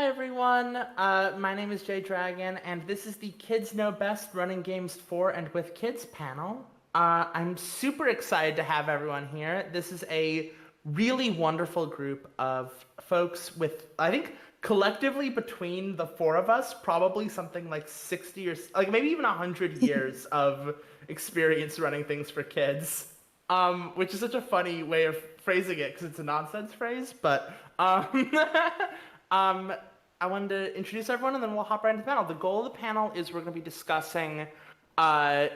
Hi everyone, my name is Jay Dragon, and this is the Kids Know Best Running Games for and with Kids panel. I'm super excited to have everyone here. This is a really wonderful group of folks with, I think, collectively between the four of us, probably something like 60 or like maybe even 100 years of experience running things for kids. Which is such a funny way of phrasing it because it's a nonsense phrase, but um, I wanted to introduce everyone and then we'll hop right into the panel. The goal of the panel is we're going to be discussing uh,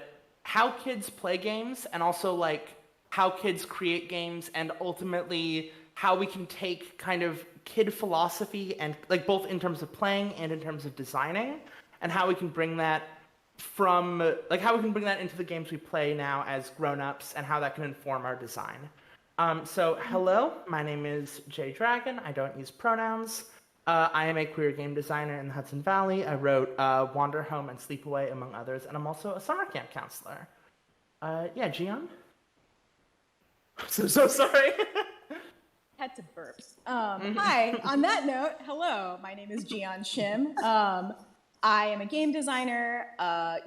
how kids play games and also like how kids create games and ultimately how we can take kind of kid philosophy and like both in terms of playing and in terms of designing and how we can bring that from like how we can bring that into the games we play now as grown-ups and how that can inform our design. So hello, my name is Jay Dragon. I don't use pronouns. I am a queer game designer in the Hudson Valley. I wrote Wander Home and Sleepaway, among others, and I'm also a summer camp counselor. Yeah, Jeeyon? I'm so sorry. Had to burp. Hi, on that note, hello, my name is Jeeyon Shim. I am a game designer. I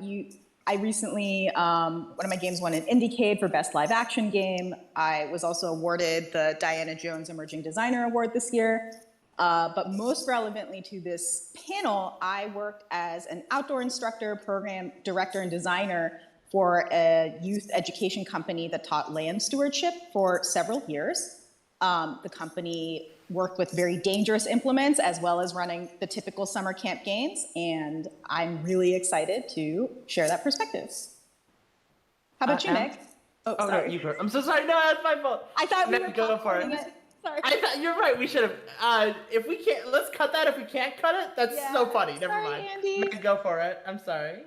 recently, one of my games won an Indiecade for Best Live Action Game. I was also awarded the Diana Jones Emerging Designer Award this year. But most relevantly to this panel, I worked as an outdoor instructor, program director, and designer for a youth education company that taught land stewardship for several years. The company worked with very dangerous implements as well as running the typical summer camp games, and I'm really excited to share that perspective. How about you, Meg? Oh, sorry. No, you go. I'm so sorry. No, that's my fault. I thought we were go for it. Sorry. I thought you're right. We should have. If we can't, let's cut that. If we can't cut it, that's so funny. Never mind. Andy. Go for it. I'm sorry.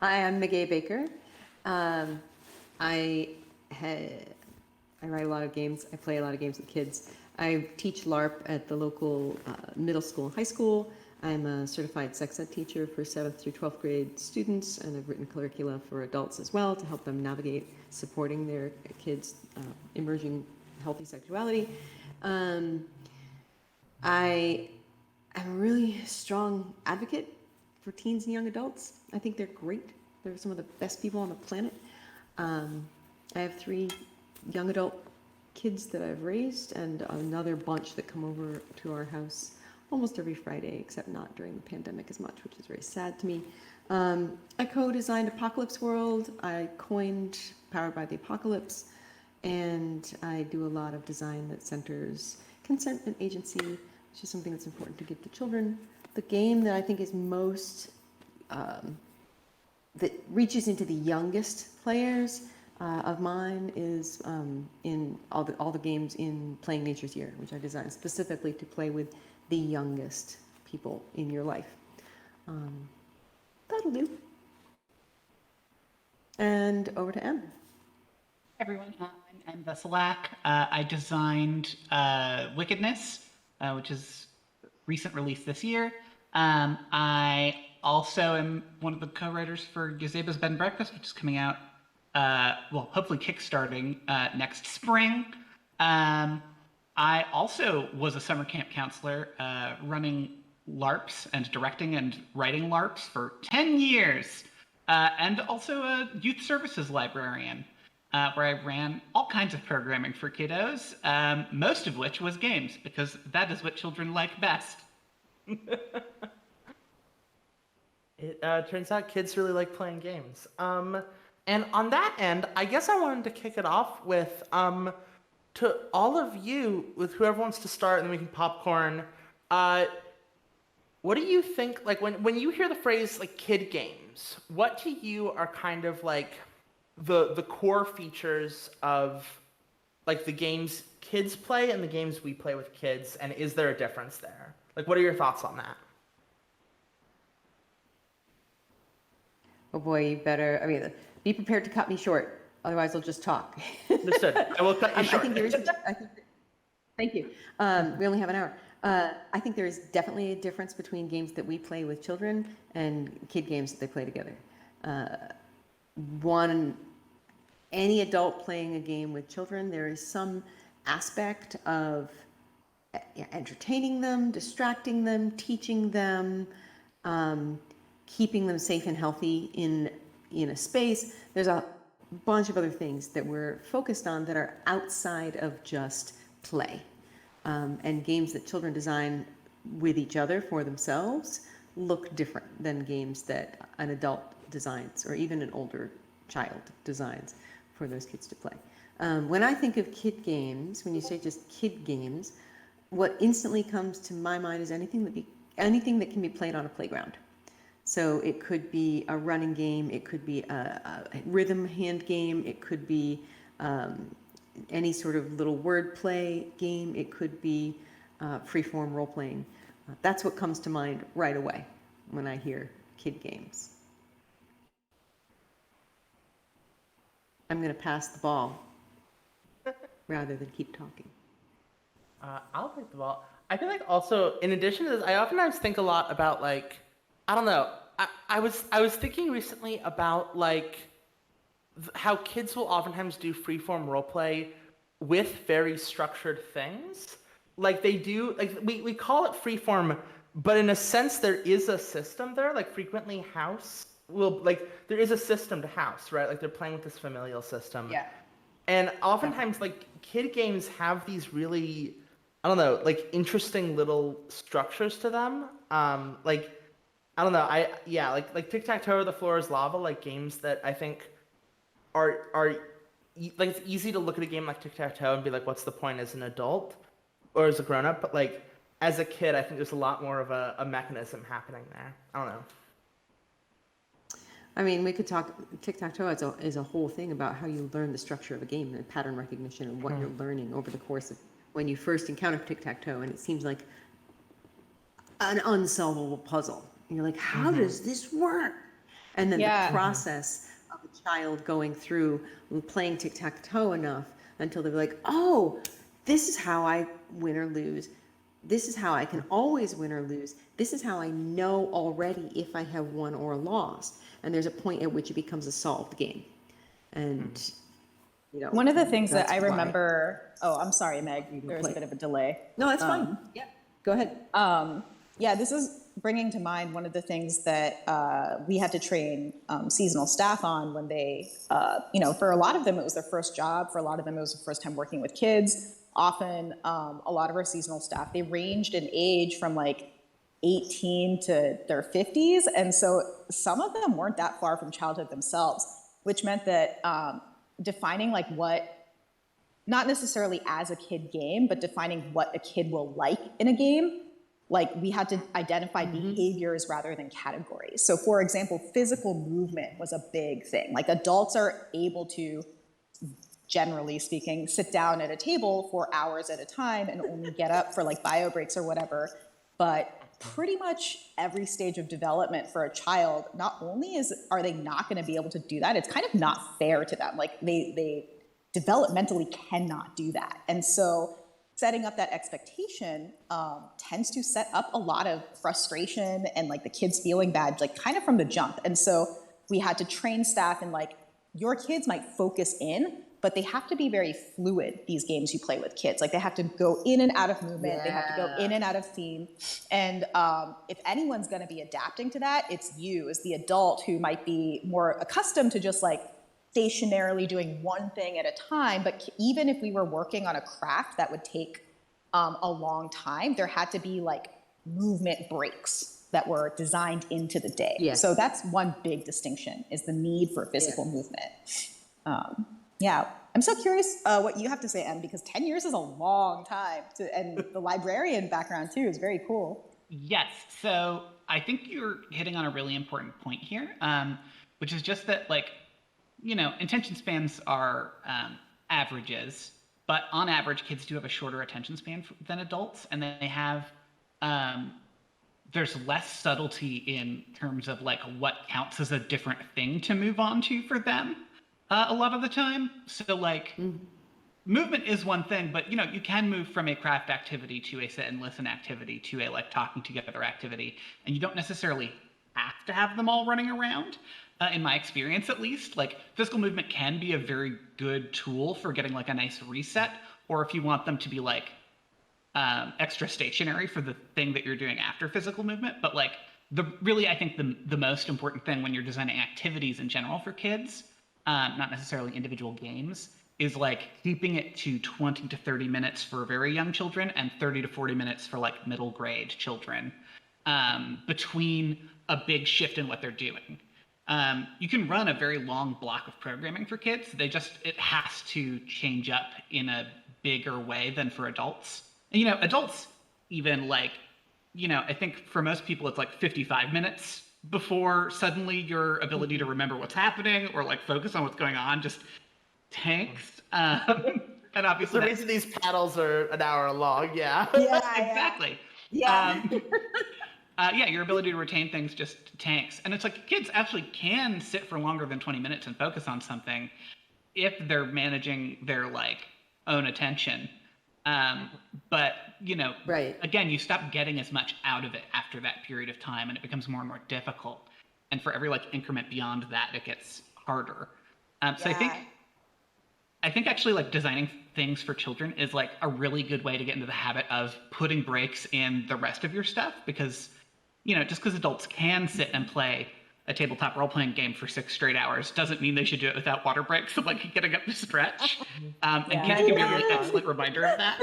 Hi, I'm Meguey Baker. I write a lot of games. I play a lot of games with kids. I teach LARP at the local middle school and high school. I'm a certified sex ed teacher for 7th through 12th grade students, and I've written curricula for adults as well to help them navigate supporting their kids' emerging healthy sexuality. I am a really strong advocate for teens and young adults. I think they're great. They're some of the best people on the planet. I have 3 young adult kids that I've raised and another bunch that come over to our house almost every Friday, except not during the pandemic as much, which is very sad to me. I co-designed Apocalypse World. I coined Powered by the Apocalypse, and I do a lot of design that centers consent and agency, which is something that's important to give to children. The game that I think is most that reaches into the youngest players of mine is in all the games in Playing Nature's Year, which I designed specifically to play with the youngest people in your life. That'll do. And over to Em. Everyone, I'm Veselak. I designed Wickedness, which is recent release this year. I also am one of the co-writers for Yoseba's Bed and Breakfast, which is coming out, well, hopefully kickstarting next spring. I also was a summer camp counselor running LARPs and directing and writing LARPs for 10 years, and also a youth services librarian, where I ran all kinds of programming for kiddos, most of which was games, because that is what children like best. It turns out kids really like playing games. And on that end, I guess I wanted to kick it off with to all of you, with whoever wants to start, and then we can popcorn. What do you think, like when you hear the phrase like kid games, what to you are kind of like the core features of like the games kids play and the games we play with kids, and is there a difference there? Like, what are your thoughts on that? Oh boy, you better, be prepared to cut me short. Otherwise, I'll just talk. Understood. I will cut you short. Thank you. We only have an hour. I think there is definitely a difference between games that we play with children and kid games that they play together. Any adult playing a game with children, there is some aspect of entertaining them, distracting them, teaching them, keeping them safe and healthy in a space. There's a bunch of other things that we're focused on that are outside of just play. And games that children design with each other for themselves look different than games that an adult designs or even an older child designs for those kids to play. When I think of kid games, when you say just kid games, what instantly comes to my mind is anything that can be played on a playground. So it could be a running game, it could be a rhythm hand game, it could be any sort of little word play game, it could be free-form role-playing. That's what comes to mind right away when I hear kid games. I'm going to pass the ball rather than keep talking. I'll take the ball. I feel like also, in addition to this, I oftentimes think a lot about like, I don't know. I was thinking recently about like how kids will oftentimes do freeform roleplay with very structured things. Like they do, like we call it freeform, but in a sense there is a system there. Like frequently house will, like there is a system to house, right? Like they're playing with this familial system. Yeah. And oftentimes like kid games have these really, I don't know, like interesting little structures to them. Like I don't know, like tic-tac-toe or the floor is lava, like games that I think are like it's easy to look at a game like tic-tac-toe and be like, what's the point as an adult or as a grown-up? But like as a kid, I think there's a lot more of a mechanism happening there. I don't know. I mean, we could talk tic-tac-toe is a whole thing about how you learn the structure of a game and pattern recognition and what you're learning over the course of when you first encounter tic-tac-toe, and it seems like an unsolvable puzzle. And you're like, how does this work? And then the process of a child going through playing tic-tac-toe enough until they're like, oh, this is how I win or lose. This is how I can always win or lose. This is how I know already if I have won or lost. And there's a point at which it becomes a solved game. And, you know, One of the things that that's I why. remember, oh, I'm sorry, Meg, there was a bit of a delay. No, that's fine. Yeah, go ahead. Yeah, this is bringing to mind one of the things that we had to train seasonal staff on when they, for a lot of them, it was their first job. For a lot of them, it was the first time working with kids. Often, a lot of our seasonal staff, they ranged in age from like 18 to their 50s. And so some of them weren't that far from childhood themselves, which meant that defining like what, not necessarily as a kid game, but defining what a kid will like in a game. Like we had to identify behaviors rather than categories. So for example, physical movement was a big thing. Like adults are able to, generally speaking, sit down at a table for hours at a time and only get up for like bio breaks or whatever. But pretty much every stage of development for a child, not only are they not going to be able to do that, it's kind of not fair to them. Like they developmentally cannot do that. And so setting up that expectation tends to set up a lot of frustration and like the kids feeling bad, like kind of from the jump. And so we had to train staff in like, your kids might focus in, but they have to be very fluid, these games you play with kids. Like they have to go in and out of movement. They have to go in and out of theme. And if anyone's gonna be adapting to that, it's you as the adult who might be more accustomed to just like stationarily doing one thing at a time. But even if we were working on a craft that would take a long time, there had to be like movement breaks that were designed into the day. Yes. So that's one big distinction, is the need for physical movement. Yeah, I'm so curious what you have to say, Em, because 10 years is a long time, and the librarian background too is very cool. Yes. So I think you're hitting on a really important point here, which is just that, like, attention spans are averages, but on average, kids do have a shorter attention span than adults, and they have, there's less subtlety in terms of like what counts as a different thing to move on to for them. A lot of the time. So like movement is one thing, but you can move from a craft activity to a sit and listen activity to a like talking together activity. And you don't necessarily have to have them all running around. In my experience, at least, like physical movement can be a very good tool for getting like a nice reset or if you want them to be like extra stationary for the thing that you're doing after physical movement. But like I think the most important thing when you're designing activities in general for kids, not necessarily individual games, is like keeping it to 20 to 30 minutes for very young children and 30 to 40 minutes for like middle grade children, between a big shift in what they're doing. You can run a very long block of programming for kids. It has to change up in a bigger way than for adults. And, adults even like, I think for most people it's like 55 minutes before suddenly your ability to remember what's happening or like focus on what's going on just tanks. And obviously The reason these paddles are an hour long, yeah. exactly. Yeah. Your ability to retain things just tanks. And it's like kids actually can sit for longer than 20 minutes and focus on something if they're managing their like own attention. But, Right. again, you stop getting as much out of it after that period of time and it becomes more and more difficult. And for every like increment beyond that, it gets harder. So I think actually like designing things for children is like a really good way to get into the habit of putting breaks in the rest of your stuff, because just because adults can sit and play a tabletop role-playing game for 6 straight hours doesn't mean they should do it without water breaks, like getting up to stretch. And kids can be a really excellent reminder of that.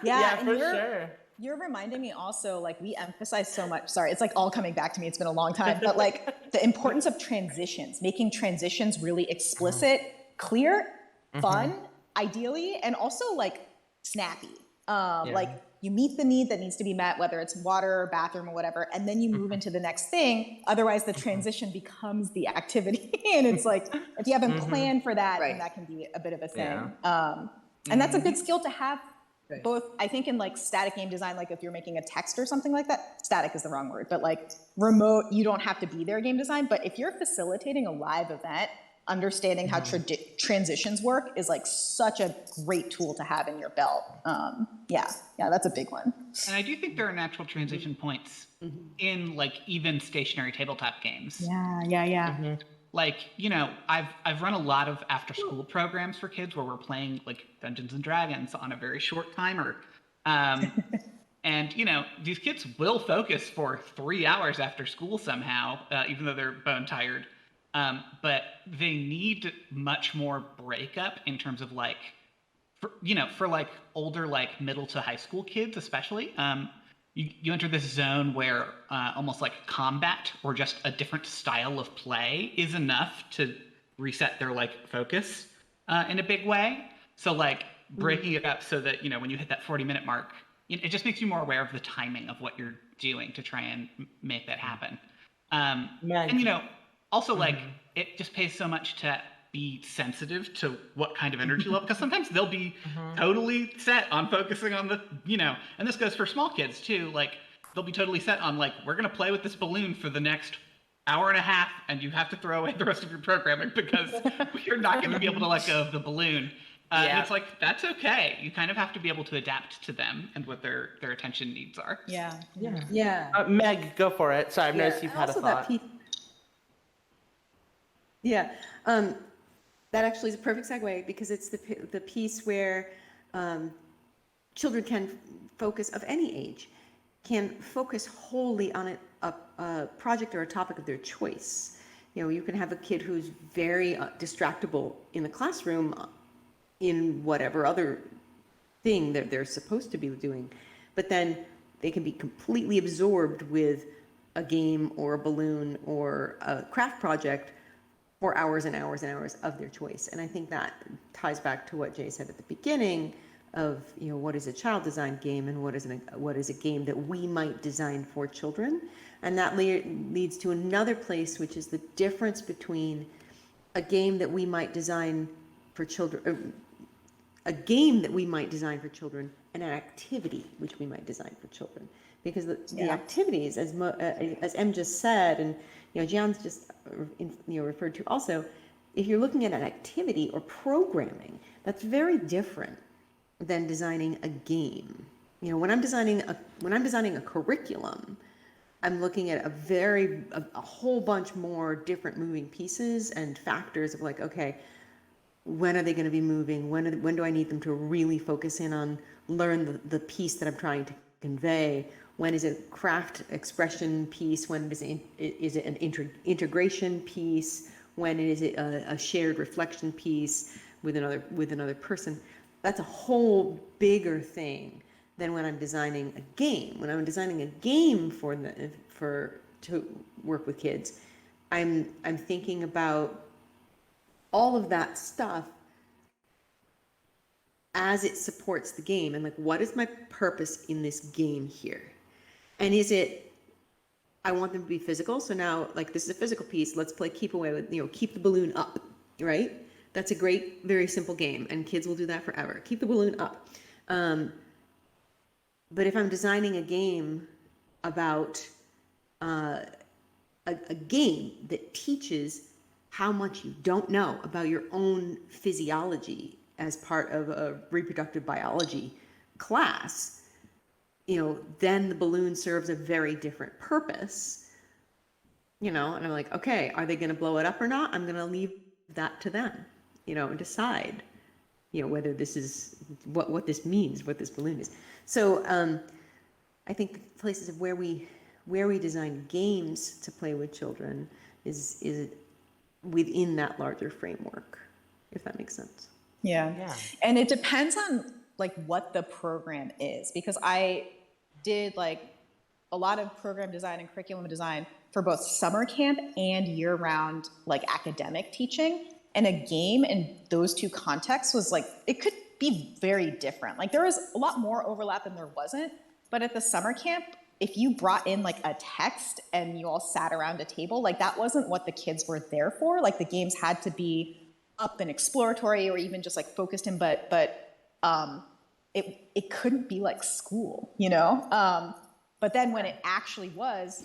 Yeah, and for sure. You're reminding me also, like, we emphasize so much, sorry, it's like all coming back to me, it's been a long time, but like the importance of transitions, making transitions really explicit, clear, fun, ideally, and also like snappy. Like you meet the need that needs to be met, whether it's water or bathroom or whatever, and then you move into the next thing. Otherwise the transition becomes the activity. And it's like, if you haven't planned for that, then that can be a bit of a thing. And that's a good skill to have. Both, I think, in like static game design, like if you're making a text or something like that, static is the wrong word, but like remote, you don't have to be there game design. But if you're facilitating a live event, understanding how transitions work is like such a great tool to have in your belt. Yeah, that's a big one. And I do think there are natural transition points in like even stationary tabletop games. Yeah. Like, I've run a lot of after school programs for kids where we're playing like Dungeons and Dragons on a very short timer. And, these kids will focus for 3 hours after school somehow, even though they're bone tired. But they need much more breakup in terms of like, for like older, like middle to high school kids, especially. You enter this zone where almost like combat or just a different style of play is enough to reset their like focus in a big way. So like breaking it up so that, when you hit that 40-minute mark, it just makes you more aware of the timing of what you're doing to try and make that happen. And, also like it just pays so much to be sensitive to what kind of energy level, because sometimes they'll be totally set on focusing on the, and this goes for small kids too, like they'll be totally set on like, we're going to play with this balloon for the next hour and a half and you have to throw away the rest of your programming because you're not going to be able to let go of the balloon. And it's like, that's okay. You kind of have to be able to adapt to them and what their attention needs are. Yeah. Meg, go for it. Sorry, I've noticed you've had a thought. That actually is a perfect segue, because it's the piece where children can focus, of any age, can focus wholly on a project or a topic of their choice. You can have a kid who's very distractible in the classroom in whatever other thing that they're supposed to be doing, but then they can be completely absorbed with a game or a balloon or a craft project for hours and hours and hours of their choice. And I think that ties back to what Jay said at the beginning of, what is a child designed game and what is a game that we might design for children. And that leads to another place, which is the difference between a game that we might design for children, and an activity which we might design for children. Because the activities, as Em just said, and Jeeyon's just referred to also, if you're looking at an activity or programming, that's very different than designing a game. When I'm designing a curriculum, I'm looking at a whole bunch more different moving pieces and factors of like, okay, when are they going to be moving? When do I need them to really focus in on learn the piece that I'm trying to convey? When is it craft expression piece? When is it an integration piece? When is it a shared reflection piece with another person? That's a whole bigger thing than when I'm designing a game. When I'm designing a game to work with kids, I'm thinking about all of that stuff as it supports the game, and like, what is my purpose in this game here? And is it, I want them to be physical, so now, like, this is a physical piece, let's play keep away with, keep the balloon up, right? That's a great, very simple game, and kids will do that forever. Keep the balloon up. But if I'm designing a game about a game that teaches how much you don't know about your own physiology as part of a reproductive biology class, then the balloon serves a very different purpose, and I'm like, okay, are they going to blow it up or not? I'm going to leave that to them, and decide, whether this is what this means, what this balloon is. So I think the places of where we design games to play with children is within that larger framework, if that makes sense. Yeah. And it depends on like what the program is, because I did like a lot of program design and curriculum design for both summer camp and year-round like academic teaching. And a game in those two contexts was like, it could be very different. Like there was a lot more overlap than there wasn't. But at the summer camp, if you brought in like a text and you all sat around a table, like that wasn't what the kids were there for. Like the games had to be up and exploratory or even just like focused in, but it couldn't be like school, but then when it actually was,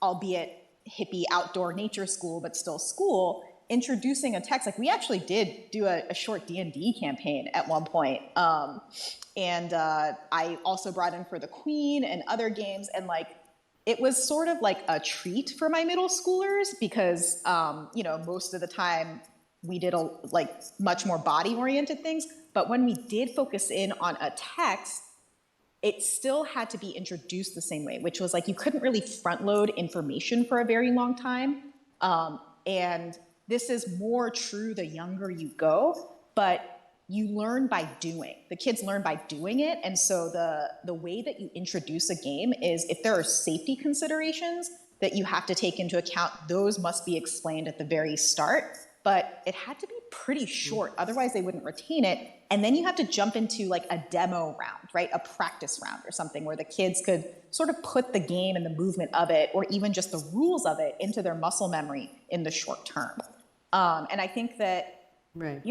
albeit hippie outdoor nature school, but still school, introducing a text, like we actually did do a short D&D campaign at one point. And I also brought in for the Queen and other games, and like it was sort of like a treat for my middle schoolers because most of the time we did like much more body oriented things, but when we did focus in on a text, it still had to be introduced the same way, which was like you couldn't really front load information for a very long time. And this is more true the younger you go, but you learn by doing. The kids learn by doing it. And so the way that you introduce a game is if there are safety considerations that you have to take into account, those must be explained at the very start. But it had to be pretty short, otherwise they wouldn't retain it. And then you have to jump into like a demo round, right? A practice round or something where the kids could sort of put the game and the movement of it, or even just the rules of it, into their muscle memory in the short term. And I think that, right.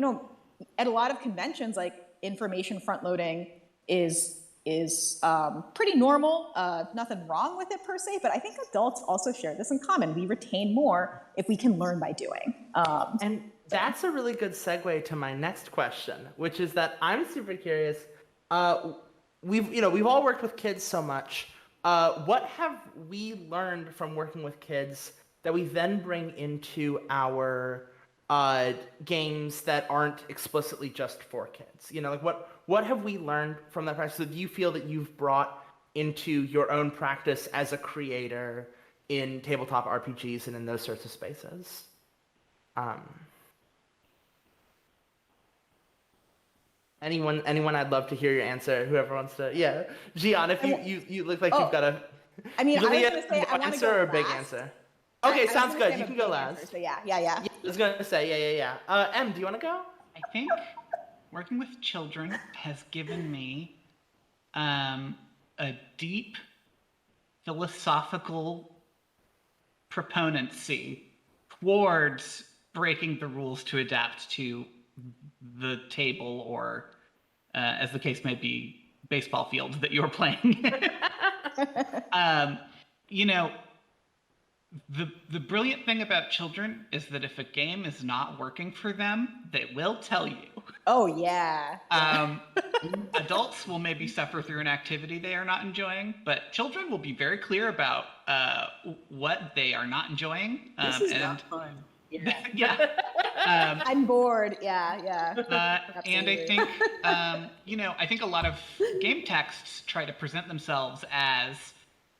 At a lot of conventions, like information front loading is pretty normal. Nothing wrong with it per se, but I think adults also share this in common. We retain more if we can learn by doing. And that's a really good segue to my next question, which is that I'm super curious. We've all worked with kids so much. What have we learned from working with kids that we then bring into our games that aren't explicitly just for kids? Like what have we learned from that practice that you feel that you've brought into your own practice as a creator in tabletop RPGs and in those sorts of spaces? Anyone, I'd love to hear your answer. Whoever wants to, yeah. Jeeyon, if you look like you've got a. I mean, I was going to say I want to answer go or a big last. answer. Okay, sounds good. You can go answer, last. so yeah. I was gonna say, yeah. Em, do you want to go? I think working with children has given me a deep philosophical proponency towards breaking the rules to adapt to the table or, as the case may be, baseball field that you're playing. The brilliant thing about children is that if a game is not working for them, they will tell you. Oh, yeah. Adults will maybe suffer through an activity they are not enjoying, but children will be very clear about what they are not enjoying. This is not fun. Yeah. I'm bored. Yeah. And I Absolutely. think, I think a lot of game texts try to present themselves as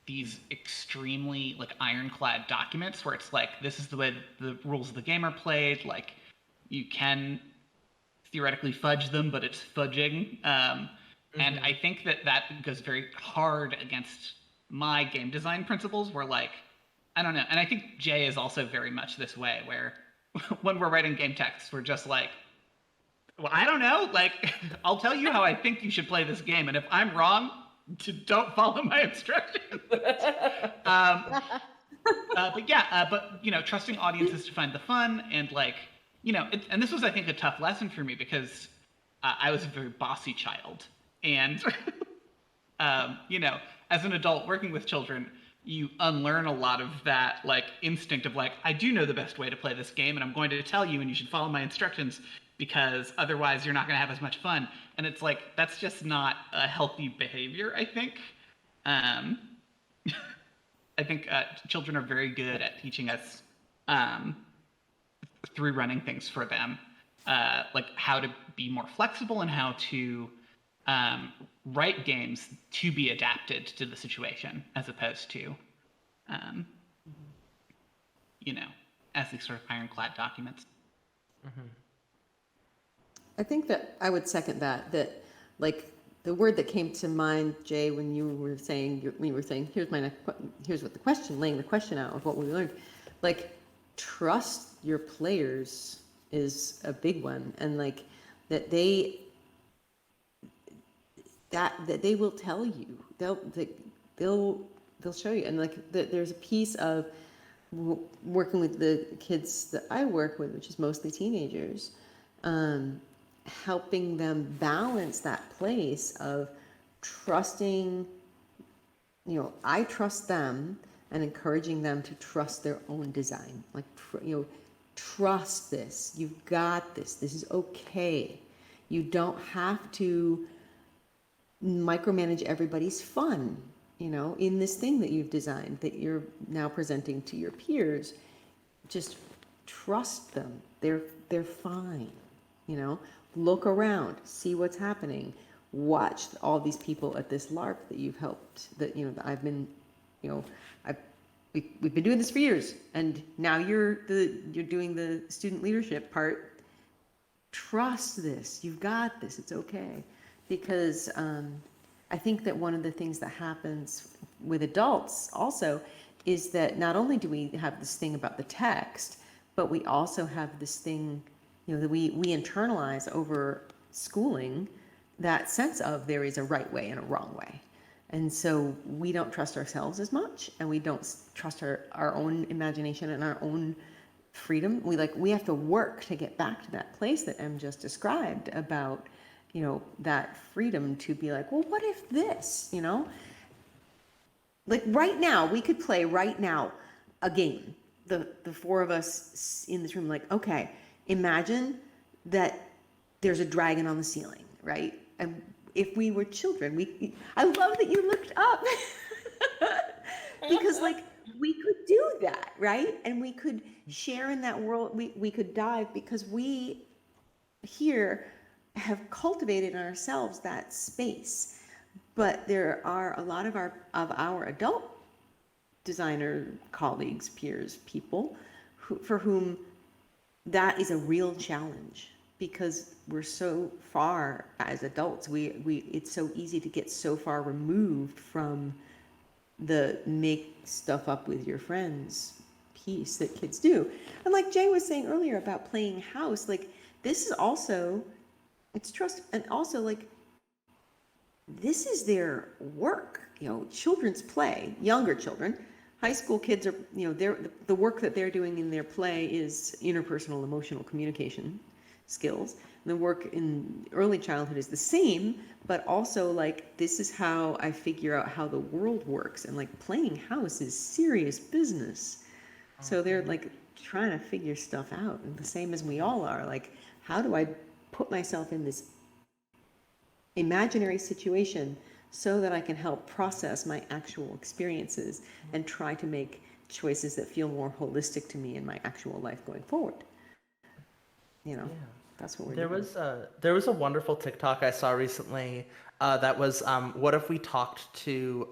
these extremely like ironclad documents where it's like, this is the way the rules of the game are played. Like, you can theoretically fudge them, but it's fudging. And I think that goes very hard against my game design principles, where like, I don't know. And I think Jay is also very much this way, where when we're writing game texts, we're just like, well, I don't know. Like, I'll tell you how I think you should play this game, and if I'm wrong, don't follow my instructions. But trusting audiences to find the fun, and like, and this was, I think, a tough lesson for me because I was a very bossy child, and as an adult working with children, you unlearn a lot of that like instinct of like, I do know the best way to play this game, and I'm going to tell you, and you should follow my instructions, because otherwise you're not going to have as much fun. And it's like, that's just not a healthy behavior, I think. I think children are very good at teaching us through running things for them, like how to be more flexible and how to write games to be adapted to the situation, as opposed to, as these sort of ironclad documents. Mm-hmm. I think that I would second that like the word that came to mind, Jay, when you were saying, here's what the question, laying the question out of what we learned, like trust your players is a big one. And like that they will tell you, they'll show you. And like there's a piece of working with the kids that I work with, which is mostly teenagers, helping them balance that place of trusting, I trust them, and encouraging them to trust their own design. Like, trust this. You've got this. This is okay. You don't have to micromanage everybody's fun, in this thing that you've designed that you're now presenting to your peers. Just trust them. They're fine, Look around, see what's happening. Watch all these people at this LARP that you've helped, that I've been, we've been doing this for years, and now you're doing the student leadership part. Trust this. You've got this. It's okay. Because I think that one of the things that happens with adults also is that not only do we have this thing about the text, but we also have this thing, that we internalize over schooling, that sense of there is a right way and a wrong way. And so we don't trust ourselves as much, and we don't trust our own imagination and our own freedom. We have to work to get back to that place that Em just described about, that freedom to be like, well, what if this, like right now, we could play right now a game. The four of us in this room, like, okay, imagine that there's a dragon on the ceiling, right? And if we were children, I love that you looked up because like we could do that, right? And we could share in that world. We could dive, because we here have cultivated in ourselves that space. But there are a lot of our adult designer colleagues, peers, people for whom that is a real challenge, because we're so far as adults. It's so easy to get so far removed from the make stuff up with your friends piece that kids do. And like Jay was saying earlier about playing house, like this is also, it's trust, and also like this is their work, children's play, younger children. High school kids are, the work that they're doing in their play is interpersonal emotional communication skills. And the work in early childhood is the same, but also like, this is how I figure out how the world works. And like playing house is serious business. So they're like trying to figure stuff out, and the same as we all are. Like, how do I put myself in this imaginary situation so that I can help process my actual experiences and try to make choices that feel more holistic to me in my actual life going forward. you know, that's what we're There doing. was a wonderful TikTok I saw recently that was what if we talked to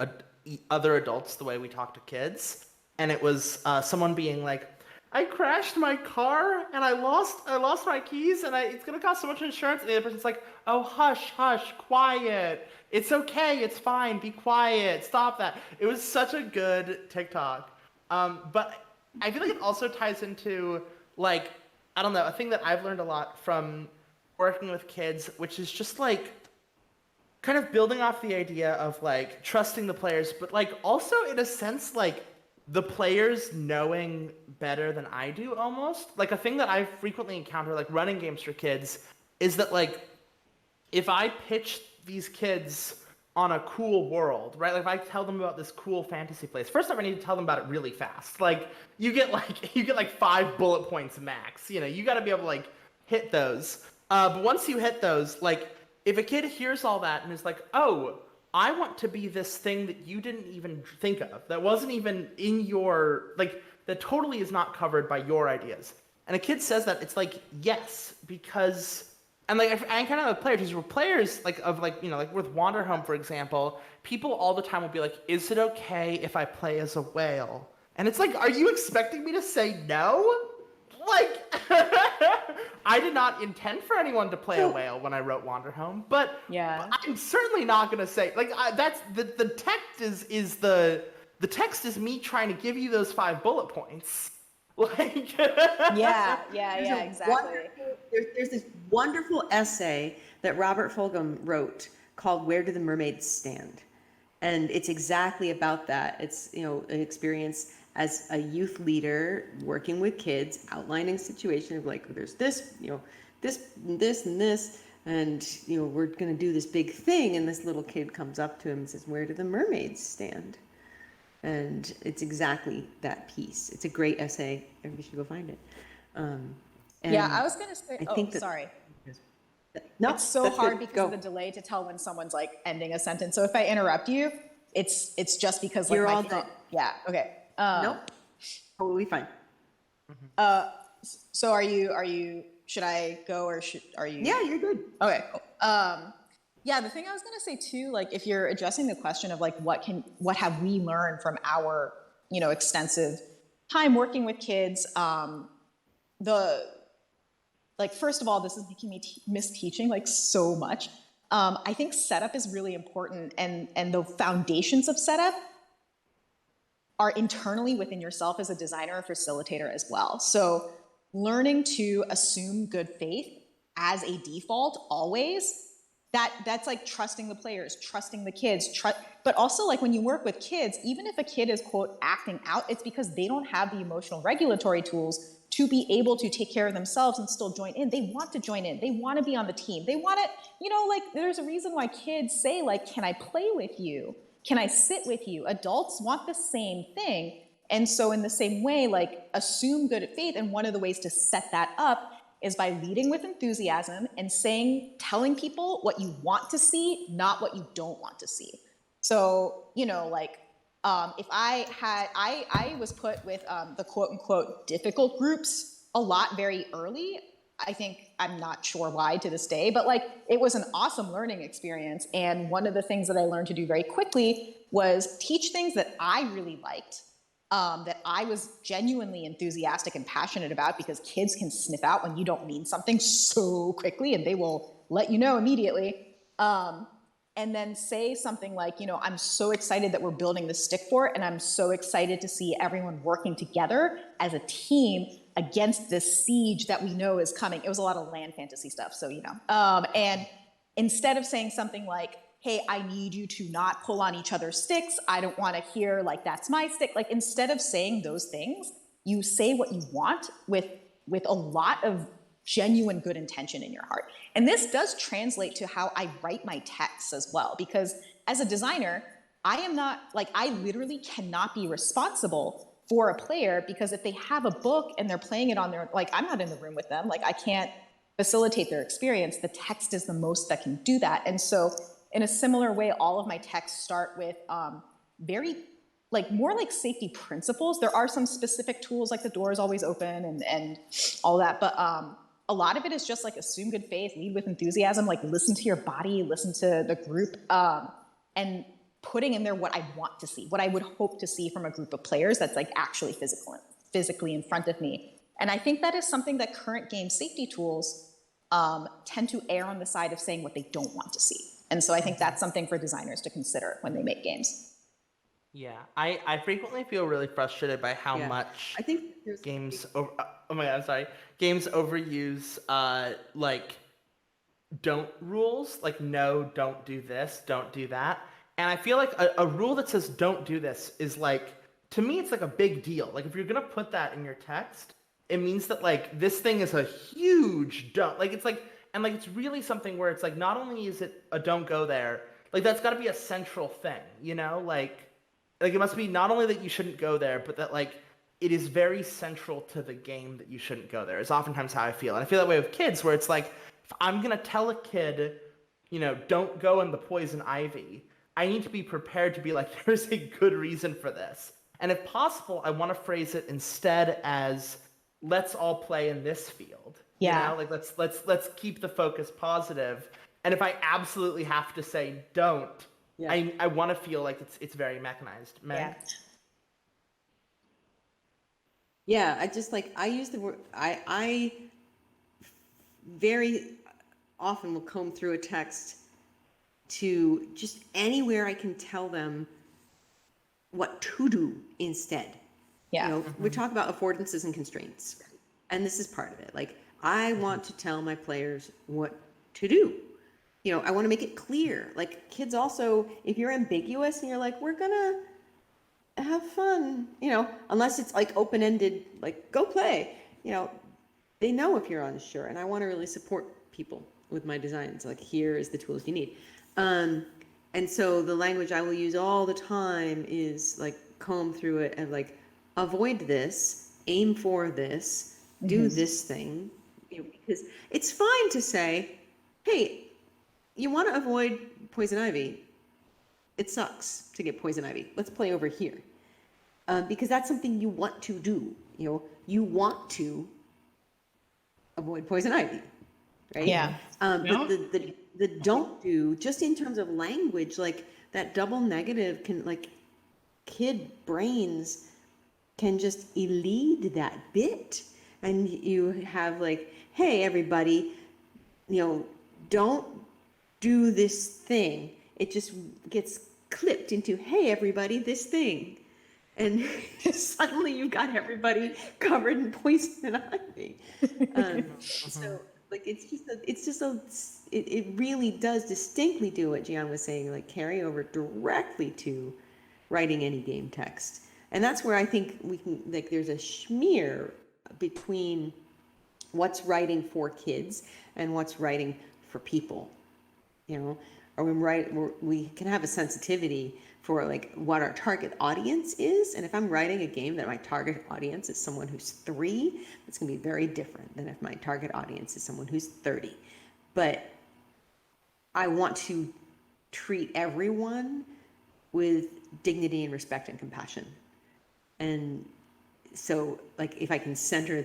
other adults the way we talk to kids, and it was someone being like, I crashed my car and I lost my keys and it's gonna cost so much insurance, and the other person's like, oh hush hush, quiet, it's okay, it's fine, be quiet, stop that. It was such a good TikTok, but I feel like it also ties into like, I don't know, a thing that I've learned a lot from working with kids, which is just like kind of building off the idea of like trusting the players, but like also in a sense like the players knowing better than I do almost. Like a thing that I frequently encounter like running games for kids is that like if I pitch these kids on a cool world, right? Like if I tell them about this cool fantasy place, first off I need to tell them about it really fast. Like you get like 5 bullet points max. You know, you got to be able to like hit those. But once you hit those, like if a kid hears all that and is like, oh, I want to be this thing that you didn't even think of, that wasn't even in your, like, that totally is not covered by your ideas. And a kid says that, it's like, yes, because, and like, I kind of have players, who players, like, of like, you know, like with Wanderhome, for example, people all the time will be like, is it okay if I play as a whale? And it's like, are you expecting me to say no? Like, I did not intend for anyone to play a whale when I wrote Wanderhome, but I'm certainly not going to say, like, that's the text is the text is me trying to give you those 5 bullet points. Like, exactly. There's this wonderful essay that Robert Fulghum wrote called "Where Do the Mermaids Stand?" And it's exactly about that. It's, you know, an experience as a youth leader working with kids, outlining a situation of like, there's this, you know, this, and this, and, you know, we're going to do this big thing. And this little kid comes up to him and says, where do the mermaids stand? And it's exactly that piece. It's a great essay. Everybody should go find it. I was going to say, sorry. No, it's so hard because of the delay to tell when someone's like ending a sentence. So if I interrupt you, it's just because like you're all done. Yeah. Okay. Nope. Totally fine. So are you, should I go or are you? Yeah, you're good. Okay, cool. Yeah, the thing I was gonna say too, like if you're addressing the question of like what have we learned from our, you know, extensive time working with kids, first of all, this is making me miss teaching like so much. I think setup is really important, and the foundations of setup are internally within yourself as a designer or facilitator as well. So learning to assume good faith as a default always, that's like trusting the players, trusting the kids, but also like when you work with kids, even if a kid is quote acting out, it's because they don't have the emotional regulatory tools to be able to take care of themselves and still join in. They want to join in. They want to be on the team. They want to, you know, like there's a reason why kids say like, can I play with you? Can I sit with you? Adults want the same thing. And so in the same way, like assume good faith. And one of the ways to set that up is by leading with enthusiasm and telling people what you want to see, not what you don't want to see. So, you know, like if I was put with the quote unquote difficult groups a lot very early. I think, I'm not sure why to this day, but like it was an awesome learning experience. And one of the things that I learned to do very quickly was teach things that I really liked, that I was genuinely enthusiastic and passionate about, because kids can sniff out when you don't mean something so quickly and they will let you know immediately. And then say something like, you know, I'm so excited that we're building the stick fort, and I'm so excited to see everyone working together as a team against this siege that we know is coming. It was a lot of land fantasy stuff, so you know. And instead of saying something like, hey, I need you to not pull on each other's sticks, I don't want to hear like that's my stick, like instead of saying those things, you say what you want with a lot of genuine good intention in your heart. And this does translate to how I write my texts as well, because as a designer, I literally cannot be responsible for a player, because if they have a book and they're playing it on their, like I'm not in the room with them, like I can't facilitate their experience. The text is the most that can do that. And so in a similar way, all of my texts start with very more like safety principles. There are some specific tools like the door is always open and all that, but a lot of it is just like assume good faith, lead with enthusiasm, like listen to your body, listen to the group, and putting in there what I want to see, what I would hope to see from a group of players that's like actually physically in front of me. And I think that is something that current game safety tools tend to err on the side of saying what they don't want to see. And so I think that's something for designers to consider when they make games. Yeah, I frequently feel really frustrated by how Yeah. much I think there's games over. Oh my god, I'm sorry. Games overuse like don't rules, like no, don't do this, don't do that. And I feel like a rule that says don't do this is like, to me, it's like a big deal. Like if you're gonna put that in your text, it means that like this thing is a huge don't. Like it's like, and like it's really something where it's like not only is it a don't go there, like that's got to be a central thing, you know? Like it must be not only that you shouldn't go there, but that like it is very central to the game that you shouldn't go there. Is oftentimes how I feel, and I feel that way with kids, where it's like if I'm gonna tell a kid, you know, don't go in the poison ivy, I need to be prepared to be like, there's a good reason for this, and if possible, I want to phrase it instead as let's all play in this field. Yeah. You know, like let's keep the focus positive, and if I absolutely have to say don't. Yeah. I want to feel like it's very mechanized. Meg? Yeah. Yeah, I just like, I use the word, I very often will comb through a text to just anywhere I can tell them what to do instead. Yeah. You know, we talk about affordances and constraints, and this is part of it. Like, I want to tell my players what to do. You know, I want to make it clear. Like, kids also, if you're ambiguous and you're like, we're gonna have fun, you know, unless it's like open-ended, like go play, you know, they know if you're unsure. And I want to really support people with my designs. Like, here is the tools you need. And so the language I will use all the time is like comb through it and like avoid this, aim for this, do this thing, you know, because it's fine to say, hey, you want to avoid poison ivy. It sucks to get poison ivy. Let's play over here. Because that's something you want to do. You know, you want to avoid poison ivy, right? Yeah. But the don't do, just in terms of language, like that double negative can, like, kid brains can just elide that bit. And you have like, hey, everybody, you know, don't do this thing. It just gets clipped into, hey, everybody, this thing. And suddenly you've got everybody covered in poison and ivy. So like, it really does distinctly do what Jeeyon was saying, like carry over directly to writing any game text. And that's where I think we can, like, there's a smear between what's writing for kids and what's writing for people, you know, or we can have a sensitivity for like what our target audience is. And if I'm writing a game that my target audience is someone who's 3, it's gonna be very different than if my target audience is someone who's 30. But I want to treat everyone with dignity and respect and compassion. And so like if I center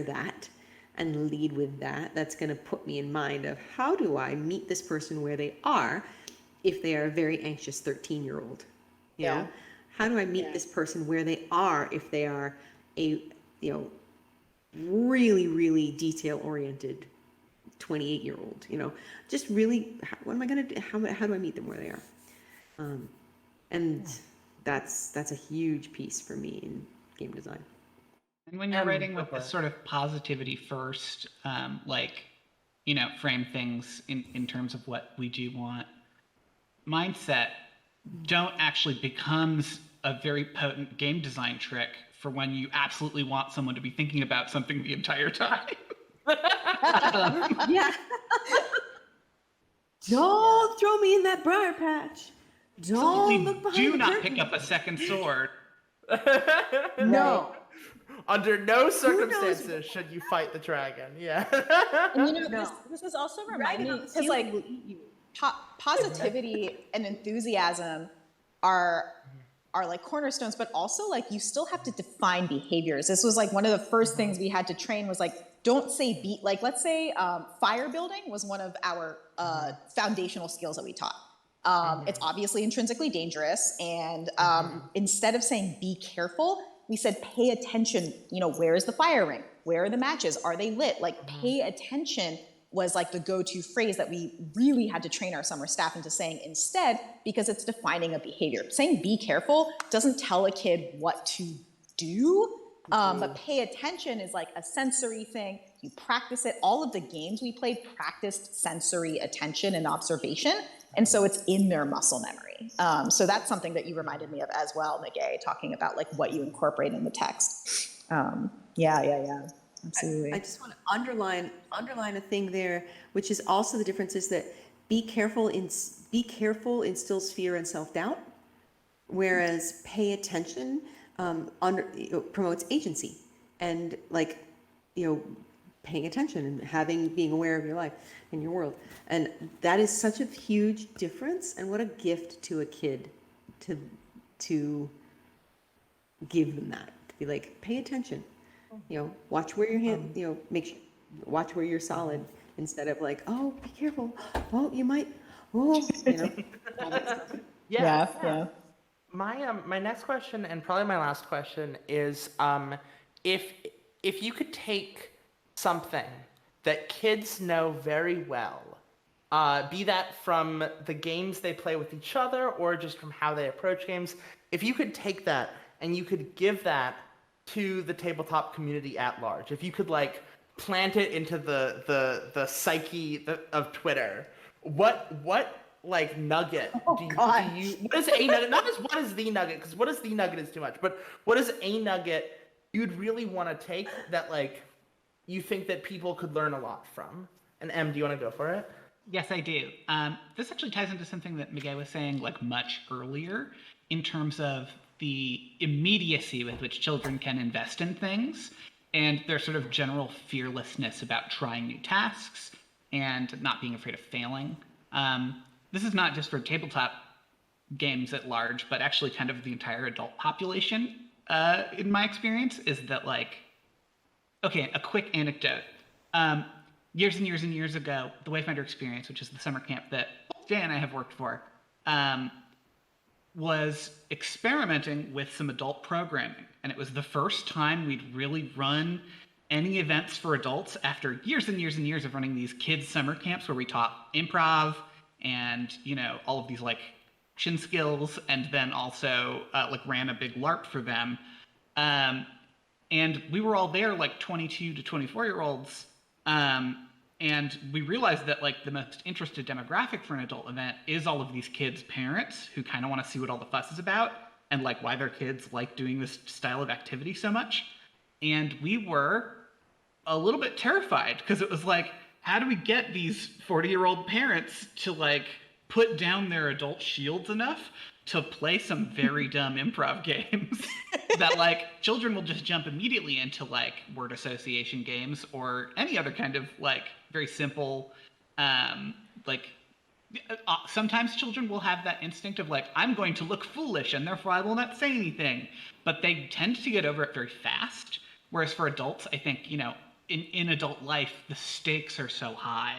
that and lead with that, that's going to put me in mind of how do I meet this person where they are if they are a very anxious 13-year-old, you know? How do I meet this person where they are if they are a, you know, really, really detail-oriented 28-year-old, you know? Just really, what am I going to do? How do I meet them where they are? And that's a huge piece for me in game design. And when you're writing with this sort of positivity first, like, you know, frame things in terms of what we do want, mindset don't actually becomes a very potent game design trick for when you absolutely want someone to be thinking about something the entire time. Yeah. Don't throw me in that briar patch. Don't look behind Do the not curtain. pick up a second sword. No. Under no circumstances should you fight the dragon. Yeah. And you know, this is also reminding me, because like positivity and enthusiasm are like cornerstones, but also like you still have to define behaviors. This was like one of the first things we had to train was like don't say beat, like let's say fire building was one of our foundational skills that we taught. It's obviously intrinsically dangerous. And instead of saying be careful, we said pay attention. You know, where is the fire ring? Where are the matches? Are they lit? Like pay attention was like the go-to phrase that we really had to train our summer staff into saying instead, because it's defining a behavior. Saying be careful doesn't tell a kid what to do, but pay attention is like a sensory thing. You practice it. All of the games we played practiced sensory attention and observation. And so it's in their muscle memory. So that's something that you reminded me of as well, Meguey, talking about like what you incorporate in the text. Yeah. Absolutely. I just want to underline a thing there, which is also the difference is that be careful instills fear and self-doubt, whereas pay attention promotes agency and like, you know, paying attention and being aware of your life and your world. And that is such a huge difference, and what a gift to a kid to give them that, to be like, pay attention. You know, watch where your hand, you know, watch where you're solid, instead of like, oh, be careful. Oh, you might, oh, you know, all that stuff. Yeah. My next question, and probably my last question, is if you could take something that kids know very well, be that from the games they play with each other or just from how they approach games, if you could take that and you could give that to the tabletop community at large, if you could like plant it into the psyche of Twitter, what like nugget do you what is a nugget, not just what is the nugget, because what is the nugget is too much, but what is a nugget you'd really want to take that like you think that people could learn a lot from? And Em, do you want to go for it? Yes, I do. This actually ties into something that Meguey was saying like much earlier in terms of the immediacy with which children can invest in things and their sort of general fearlessness about trying new tasks and not being afraid of failing. This is not just for tabletop games at large, but actually kind of the entire adult population, in my experience, is that like, okay, a quick anecdote. Years and years and years ago, the Wayfinder Experience, which is the summer camp that Jay and I have worked for, was experimenting with some adult programming. And it was the first time we'd really run any events for adults after years and years and years of running these kids summer camps where we taught improv and, you know, all of these like action skills, and then also like ran a big LARP for them. And we were all there like 22 to 24-year-olds. And we realized that like the most interested demographic for an adult event is all of these kids' parents who kind of want to see what all the fuss is about and like why their kids like doing this style of activity so much. And we were a little bit terrified because it was like, how do we get these 40-year-old parents to like put down their adult shields enough to play some very dumb improv games that like children will just jump immediately into like word association games or any other kind of like very simple like sometimes children will have that instinct of like, I'm going to look foolish and therefore I will not say anything, but they tend to get over it very fast. Whereas for adults, I think, you know, in adult life, the stakes are so high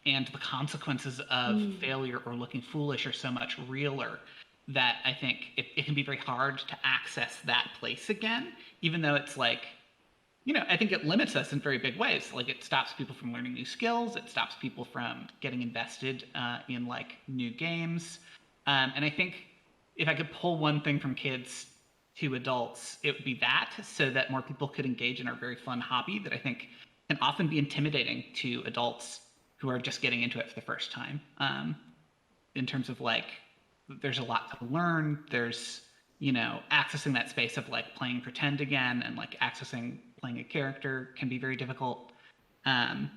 and the consequences of failure or looking foolish are so much realer that I think it can be very hard to access that place again, even though it's like, you know, I think it limits us in very big ways. Like it stops people from learning new skills. It stops people from getting invested in like new games. And I think if I could pull one thing from kids to adults, it would be that, so that more people could engage in our very fun hobby that I think can often be intimidating to adults who are just getting into it for the first time. In terms of like, there's a lot to learn. There's, you know, accessing that space of like playing pretend again and like playing a character can be very difficult. So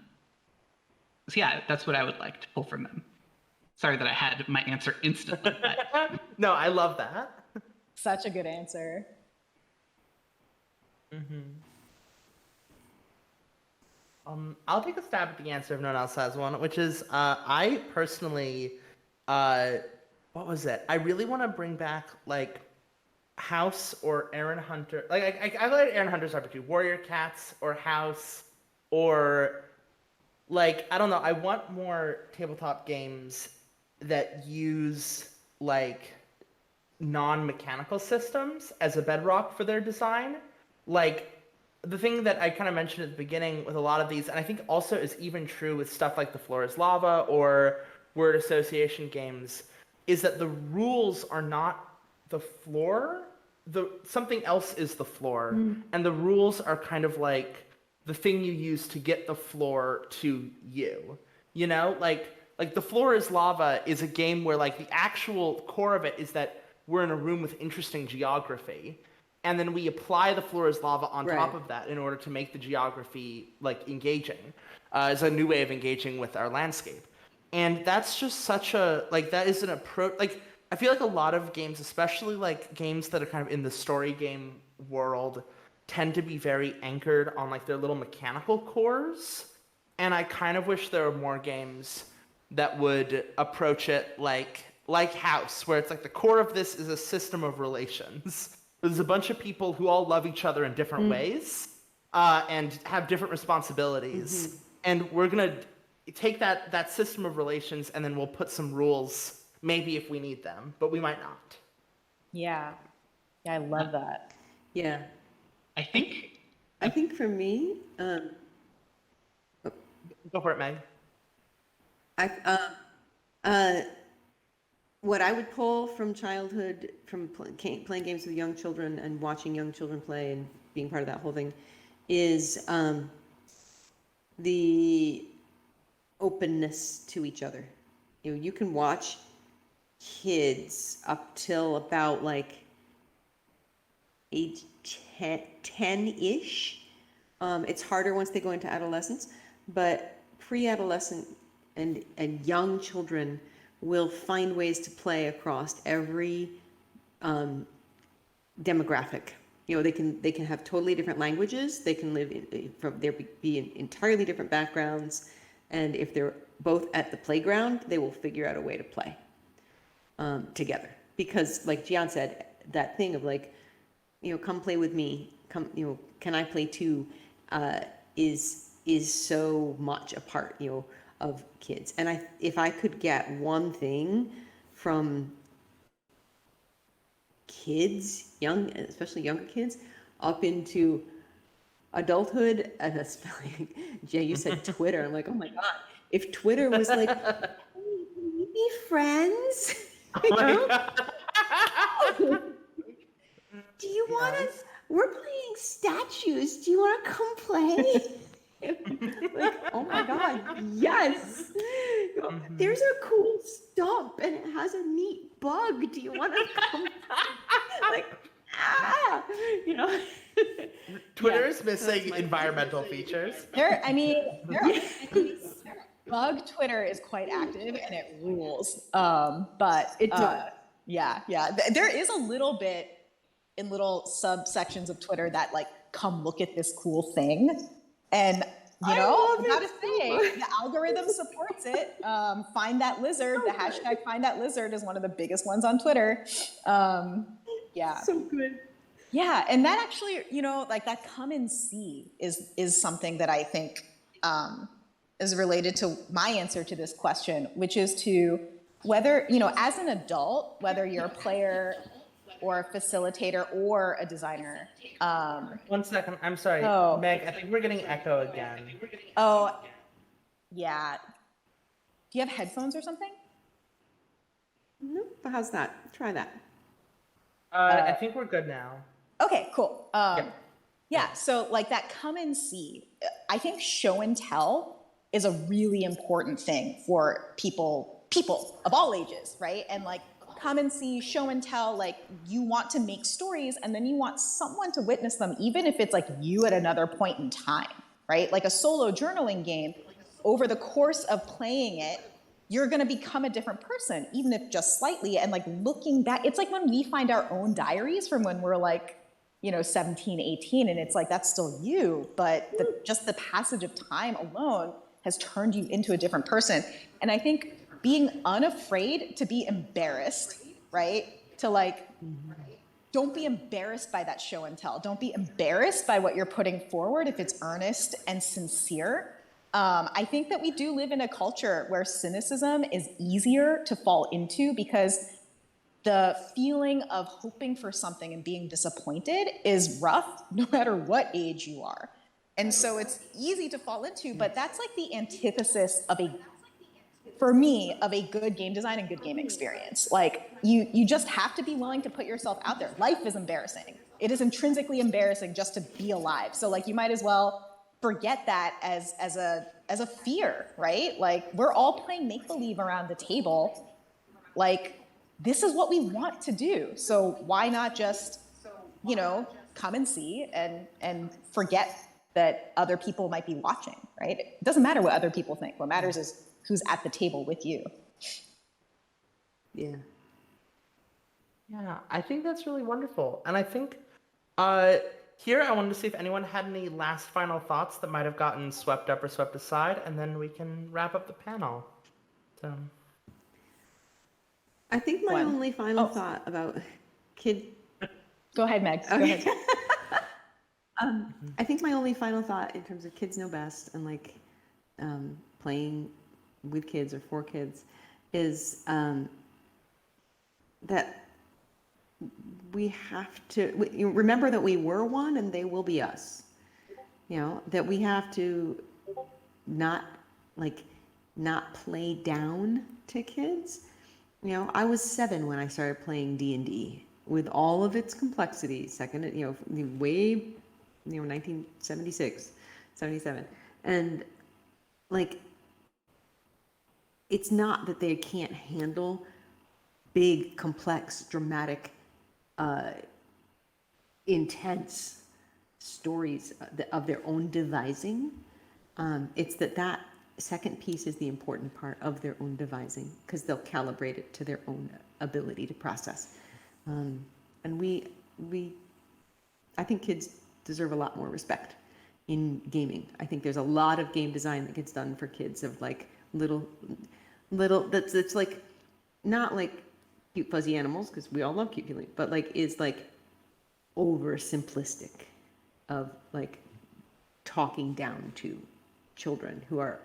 yeah, that's what I would like to pull from them. Sorry that I had my answer instantly. But... No, I love that. Such a good answer. I'll take a stab at the answer if no one else has one, which is I personally, what was it? I really want to bring back like House or Aaron Hunter. Like I like Aaron Hunter's RPG, Warrior Cats or House. or like, I don't know, I want more tabletop games that use like non-mechanical systems as a bedrock for their design. Like the thing that I kind of mentioned at the beginning with a lot of these, and I think also is even true with stuff like The Floor is Lava or word association games, is that the rules are not the floor. Something else is the floor, and the rules are kind of like the thing you use to get the floor to you. You know, like The Floor is Lava is a game where like the actual core of it is that we're in a room with interesting geography, and then we apply The Floor is Lava on top of that in order to make the geography like engaging, as a new way of engaging with our landscape. And that's just such a like that is an approach. Like I feel like a lot of games, especially like games that are kind of in the story game world, tend to be very anchored on like their little mechanical cores. And I kind of wish there were more games that would approach it like House, where it's like the core of this is a system of relations. There's a bunch of people who all love each other in different ways, and have different responsibilities. And we're gonna take that system of relations, and then we'll put some rules, maybe if we need them, but we might not. Yeah. Yeah, I love that. Yeah. I think I think for me, Go for it, Meg. what I would pull from childhood, from playing games with young children and watching young children play and being part of that whole thing, is the openness to each other. You know, you can watch kids up till about like age 10-ish. It's harder once they go into adolescence, but pre-adolescent and young children will find ways to play across every demographic. You know, they can have totally different languages. They can live be in entirely different backgrounds, and if they're both at the playground, they will figure out a way to play together. Because, like Jeeyon said, that thing of like, you know, come play with me. Come, you know, can I play too? Is so much a part, you know, of kids. And if I could get one thing from kids, especially younger kids, up into adulthood, and especially, Jay, you said Twitter. I'm like, oh my God, if Twitter was like, hey, can we be friends? Oh my God. Do you want to, we're playing statues. Do you want to come play? Like, oh my God, yes. There's a cool stump and it has a neat bug. Do you want to come? Like, you know. Twitter is missing environmental features. Bug Twitter is quite active and it rules. But it does. Yeah. There is a little bit in little subsections of Twitter that like, come look at this cool thing. And you know, I gotta say, the algorithm supports it. Find that lizard. The hashtag find that lizard is one of the biggest ones on Twitter. Yeah. So good. Yeah, and that actually, you know, like that come and see is something that I think is related to my answer to this question, which is to whether, you know, as an adult, whether you're a player or a facilitator or a designer. 1 second, I'm sorry, Meg, I think we're getting echo again. Oh, yeah. Do you have headphones or something? Nope, but how's that? Try that. I think we're good now. Okay, cool. Yeah, so like that come and see, I think show and tell is a really important thing for people of all ages, right? And like come and see, show and tell, like you want to make stories and then you want someone to witness them, even if it's like you at another point in time, right? Like a solo journaling game, over the course of playing it, you're going to become a different person, even if just slightly. And like looking back, it's like when we find our own diaries from when we're like, you know, 17, 18, and it's like, that's still you, but just the passage of time alone has turned you into a different person. And I think being unafraid to be embarrassed, right? To like, don't be embarrassed by that show and tell. Don't be embarrassed by what you're putting forward if it's earnest and sincere. I think that we do live in a culture where cynicism is easier to fall into because the feeling of hoping for something and being disappointed is rough no matter what age you are. And so it's easy to fall into, but that's like the antithesis of for me, of a good game design and good game experience. Like you just have to be willing to put yourself out there. Life is embarrassing. It is intrinsically embarrassing just to be alive. So like you might as well forget that as a fear, right? Like we're all playing make-believe around the table. Like this is what we want to do. So why not just, come and see and forget that other people might be watching, right? It doesn't matter what other people think. What matters is who's at the table with you. Yeah. Yeah, I think that's really wonderful. And I think here I wanted to see if anyone had any last final thoughts that might have gotten swept up or swept aside, and then we can wrap up the panel. So I think my only final thought about kid. Go ahead, Meg. Okay. Go ahead. I think my only final thought in terms of kids know best and like playing with kids or for kids is that we have to remember that we were one and they will be us. That we have to not play down to kids. I was 7 when I started playing D&D with all of its complexity, way 1976, 77. And like, it's not that they can't handle big, complex, dramatic, intense stories of their own devising. It's that second piece is the important part of their own devising, because they'll calibrate it to their own ability to process. And I think kids deserve a lot more respect in gaming. I think there's a lot of game design that gets done for kids of like little that's like not like cute fuzzy animals, because we all love cute feeling, but like is like oversimplistic of like talking down to children who are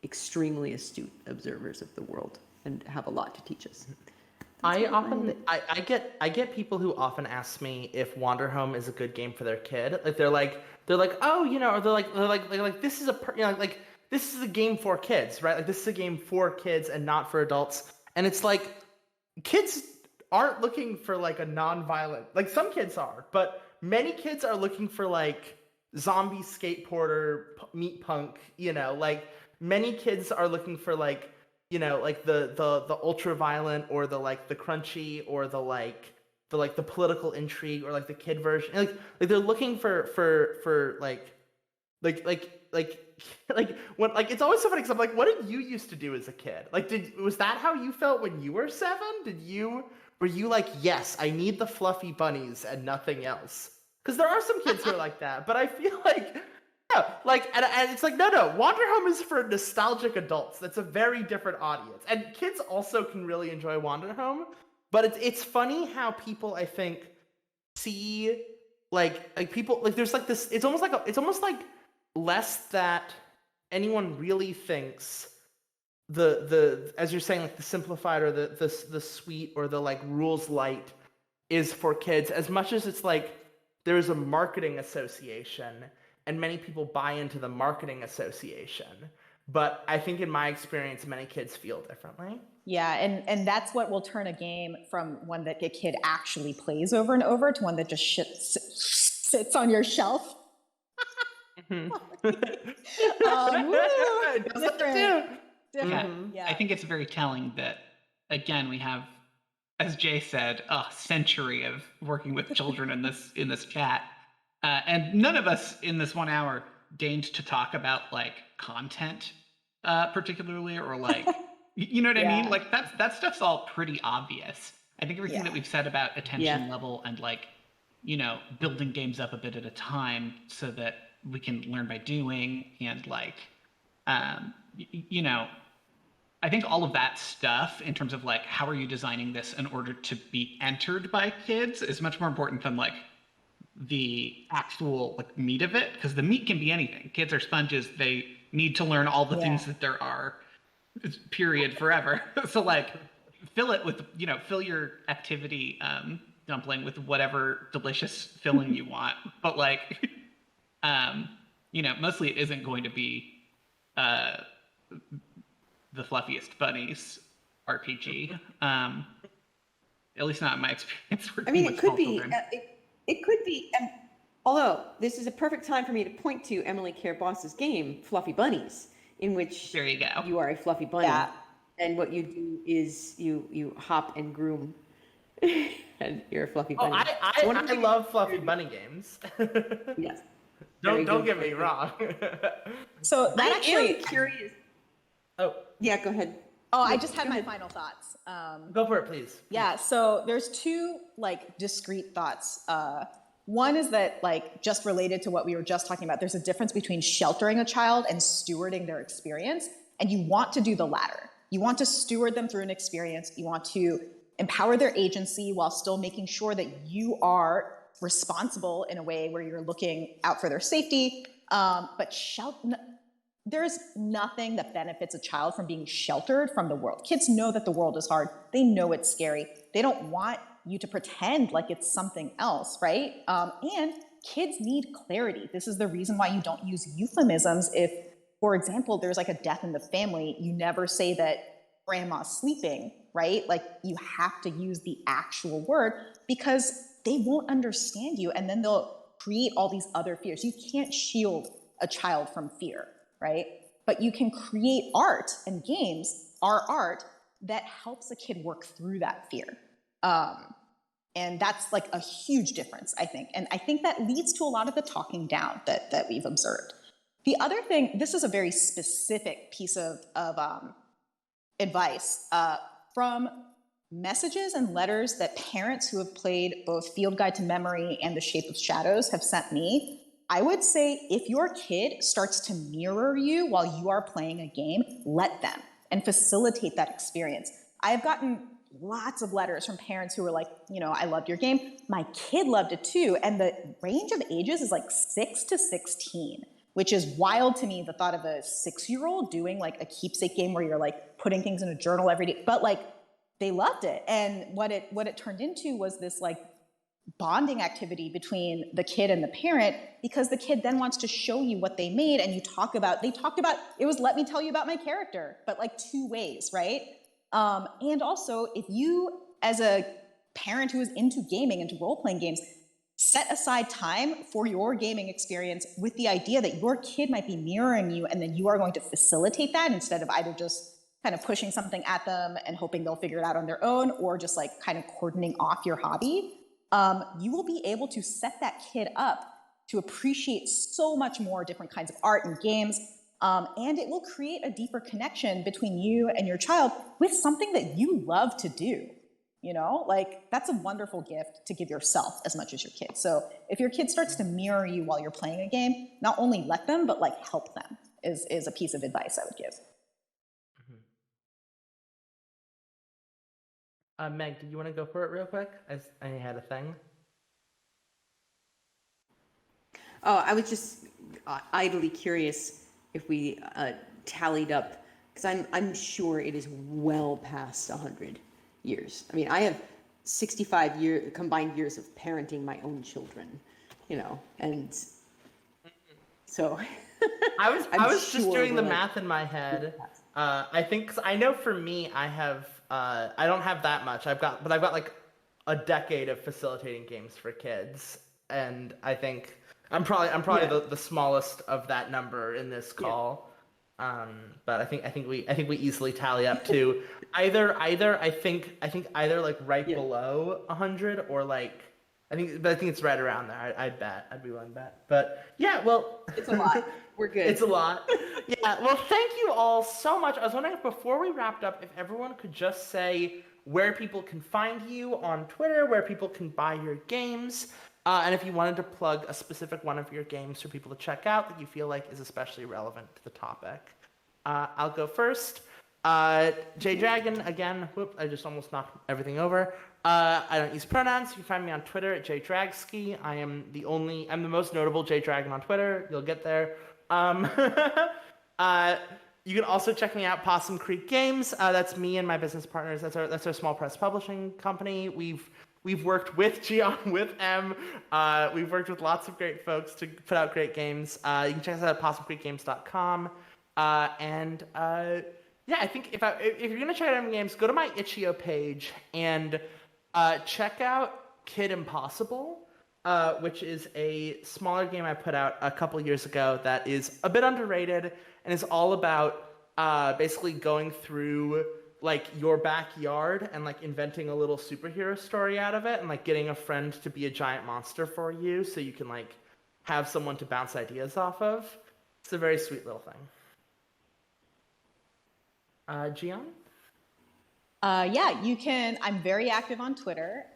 extremely astute observers of the world and have a lot to teach us. I get people who often ask me if Wanderhome is a good game for their kid. Like they're like, oh, or they're like this is this is a game for kids, right? Like this is a game for kids and not for adults. And it's like kids aren't looking for like a non-violent, like some kids are, but many kids are looking for like zombie skateboarder meat punk, like many kids are looking for like like the ultra violent or the like the crunchy or the political intrigue or like the kid version. Like they're looking for like when like it's always so funny because I'm like, what did you used to do as a kid? Like was that how you felt when you were 7? Were you like, yes, I need the fluffy bunnies and nothing else? Because there are some kids who are like that, but I feel like yeah, like, and it's like, no, Wanderhome is for nostalgic adults. That's a very different audience. And kids also can really enjoy Wanderhome, but it's funny how people, I think, see, like people, like there's like this, it's almost like less that anyone really thinks the as you're saying, like the simplified or the sweet or the like rules light is for kids, as much as it's like there's a marketing association and many people buy into the marketing association. But I think in my experience, many kids feel differently. Yeah, and that's what will turn a game from one that a kid actually plays over and over to one that just sits on your shelf. Different. Yeah. I think it's very telling that, again, we have, as Jay said, a century of working with children in this chat. And none of us in this 1 hour deigned to talk about like content, particularly, or like, you know what I mean? Like that stuff's all pretty obvious. I think everything that we've said about attention level and like, building games up a bit at a time so that we can learn by doing and like, I think all of that stuff in terms of like how are you designing this in order to be entered by kids is much more important than like the actual like meat of it, because the meat can be anything. Kids are sponges. They need to learn all the things that there are, period, forever. So like fill it with, fill your activity dumpling with whatever delicious filling you want. But like, mostly it isn't going to be the fluffiest bunnies RPG. At least not in my experience I working mean, with it could small be, children. it could be, although this is a perfect time for me to point to Emily Care Boss's game, Fluffy Bunnies, in which There you go. you are a fluffy bunny. Yeah. And what you do is you hop and groom, and you're a fluffy Oh, bunny. I love fluffy bunny games. Yes. Don't get me wrong. So that actually, am curious. Oh, Yeah, go ahead. I just had my final thoughts. go for it, please. Yeah, so there's two like discrete thoughts. One is that like just related to what we were just talking about, there's a difference between sheltering a child and stewarding their experience, and you want to do the latter. You want to steward them through an experience. You want to empower their agency while still making sure that you are responsible in a way where you're looking out for their safety. But there's nothing that benefits a child from being sheltered from the world. Kids know that the world is hard. They know it's scary. They don't want you to pretend like it's something else, right? And kids need clarity. This is the reason why you don't use euphemisms. If, for example, there's like a death in the family, you never say that grandma's sleeping, right? Like you have to use the actual word because they won't understand you, and then they'll create all these other fears. You can't shield a child from fear, right? But you can create art, and games are art that helps a kid work through that fear. And that's like a huge difference, I think. And I think that leads to a lot of the talking down that we've observed. The other thing, this is a very specific piece of advice from messages and letters that parents who have played both Field Guide to Memory and The Shape of Shadows have sent me. I would say if your kid starts to mirror you while you are playing a game, let them and facilitate that experience. I've gotten lots of letters from parents who were like, I loved your game. My kid loved it too. And the range of ages is like 6 to 16, which is wild to me, the thought of a 6-year-old doing like a keepsake game where you're like putting things in a journal every day. But like, they loved it. And what it turned into was this like bonding activity between the kid and the parent, because the kid then wants to show you what they made, and they talked about, it was let me tell you about my character, but like 2 ways, right? And also, if you, as a parent who is into gaming, into role-playing games, set aside time for your gaming experience with the idea that your kid might be mirroring you, and then you are going to facilitate that instead of either just kind of pushing something at them and hoping they'll figure it out on their own, or just like kind of cordoning off your hobby. You will be able to set that kid up to appreciate so much more different kinds of art and games. And it will create a deeper connection between you and your child with something that you love to do. Like that's a wonderful gift to give yourself as much as your kid. So if your kid starts to mirror you while you're playing a game, not only let them, but like help them is a piece of advice I would give. Meg, did you want to go for it real quick? I had a thing. Oh, I was just idly curious if we tallied up, because I'm sure it is well past 100 years. I mean, I have 65 combined years of parenting my own children, and so I was just sure doing the we're math in my head. I think, 'cause I know for me, I don't have that much. I've got like a decade of facilitating games for kids, and I think I'm probably the smallest of that number in this call. But I think we easily tally up to either like right below 100 or like I think it's right around there. I'd be willing to bet. But yeah, well, it's a lot. We're good. It's a lot. Yeah. Well, thank you all so much. I was wondering if before we wrapped up, if everyone could just say where people can find you on Twitter, where people can buy your games, and if you wanted to plug a specific one of your games for people to check out that you feel like is especially relevant to the topic. I'll go first. JDragon, again, whoop, I just almost knocked everything over. I don't use pronouns. You can find me on Twitter at JDragsky. I'm the most notable JDragon on Twitter. You'll get there. You can also check me out, Possum Creek Games. That's me and my business partners. That's our small press publishing company. We've worked with Jeeyon, with M. We've worked with lots of great folks to put out great games. You can check us out at possumcreekgames.com. Yeah, I think if you're gonna check out M games, go to my itch.io page and check out Kid Impossible, which is a smaller game I put out a couple years ago that is a bit underrated and is all about basically going through like your backyard and like inventing a little superhero story out of it and like getting a friend to be a giant monster for you so you can like have someone to bounce ideas off of. It's a very sweet little thing. Jeeyon? Yeah, you can. I'm very active on Twitter.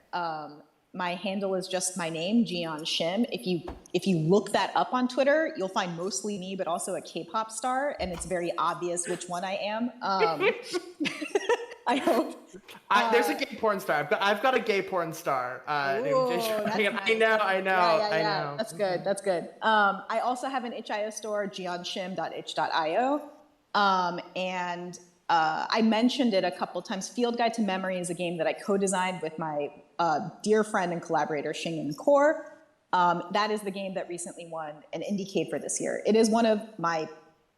My handle is just my name, Jeeyon Shim. If you look that up on Twitter, you'll find mostly me, but also a K-pop star, and it's very obvious which one I am. I hope. There's a gay porn star. I've got a gay porn star named Jay. Nice. I know. That's good. That's good. I also have an itch.io store, jeeonshim.itch.io. I mentioned it a couple times. Field Guide to Memory is a game that I co-designed with my dear friend and collaborator, Shim Core. That is the game that recently won an IndieCade for this year. It is one of my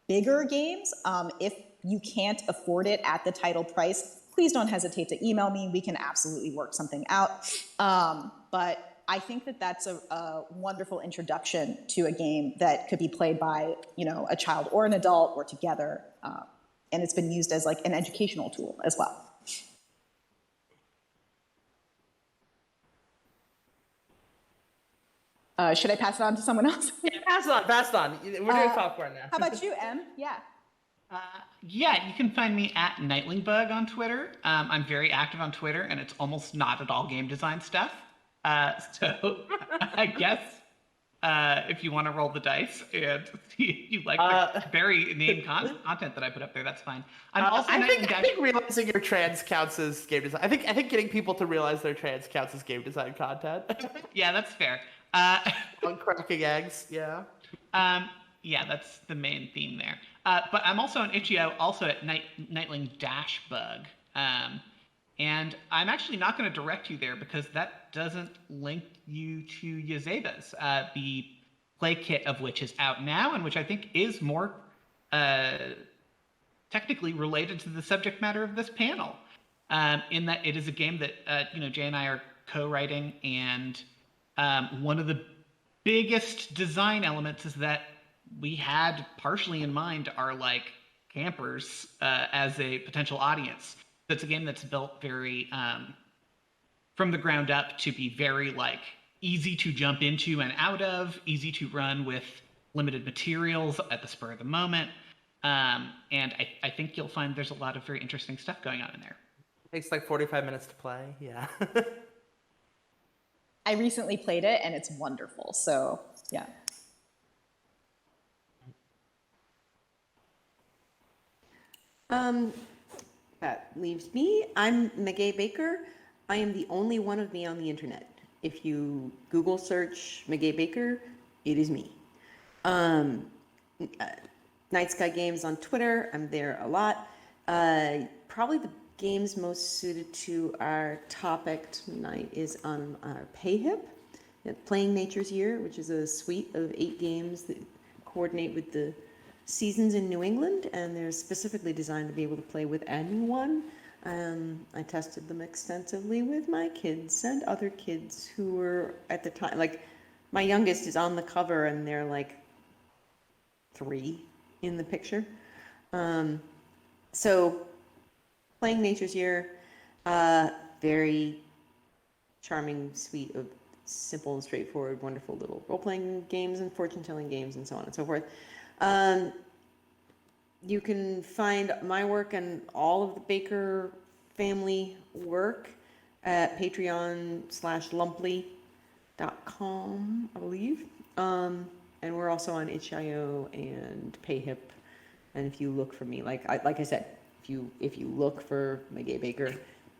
bigger games. If you can't afford it at the title price, please don't hesitate to email me. We can absolutely work something out. But I think that that's a wonderful introduction to a game that could be played by, a child or an adult or together. And it's been used as like an educational tool as well. Should I pass it on to someone else? Yeah, pass it on. We're doing popcorn now. How about you, Em? Yeah. Yeah, you can find me at NightlingBug on Twitter. I'm very active on Twitter, and it's almost not at all game design stuff. So I guess if you want to roll the dice and you like the very inane content that I put up there, that's fine. I think realizing you're trans counts as game design. I think getting people to realize they're trans counts as game design content. Yeah, that's fair. On cracking eggs, yeah. Yeah, that's the main theme there. But I'm also on itch.io, also at Nightling-Bug. And I'm actually not going to direct you there because that doesn't link you to Yazeba's, the play kit of which is out now and which I think is more technically related to the subject matter of this panel, in that it is a game that Jay and I are co-writing, and one of the biggest design elements is that we had partially in mind our like campers as a potential audience. It's a game that's built very from the ground up to be very like easy to jump into and out of, easy to run with limited materials at the spur of the moment. And I think you'll find there's a lot of very interesting stuff going on in there. Takes like 45 minutes to play, yeah. I recently played it and it's wonderful, so yeah. That leaves me. I'm Meguey Baker. I am the only one of me on the internet. If you Google search Meguey Baker, it is me. Night Sky Games on Twitter. I'm there a lot. Probably the games most suited to our topic tonight is on PayHip, Playing Nature's Year, which is a suite of 8 games that coordinate with the seasons in New England, and they're specifically designed to be able to play with anyone. I tested them extensively with my kids and other kids who were at the time, like my youngest is on the cover and they're like 3 in the picture. So Playing Nature's Year, very charming suite of simple and straightforward, wonderful little role-playing games and fortune-telling games and so on and so forth. You can find my work and all of the Baker family work at patreon.com/lumply.com, I believe. And we're also on itch.io and PayHip. And if you look for me, like I said, if if you look for Meguey Baker,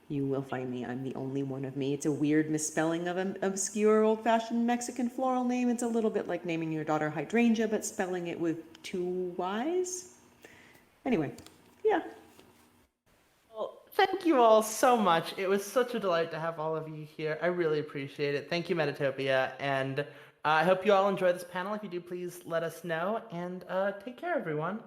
you will find me. I'm the only one of me. It's a weird misspelling of an obscure old-fashioned Mexican floral name. It's a little bit like naming your daughter Hydrangea, but spelling it with 2 Y's. Anyway, yeah. Well, thank you all so much. It was such a delight to have all of you here. I really appreciate it. Thank you, Metatopia, and I hope you all enjoy this panel. If you do, please let us know, and take care, everyone.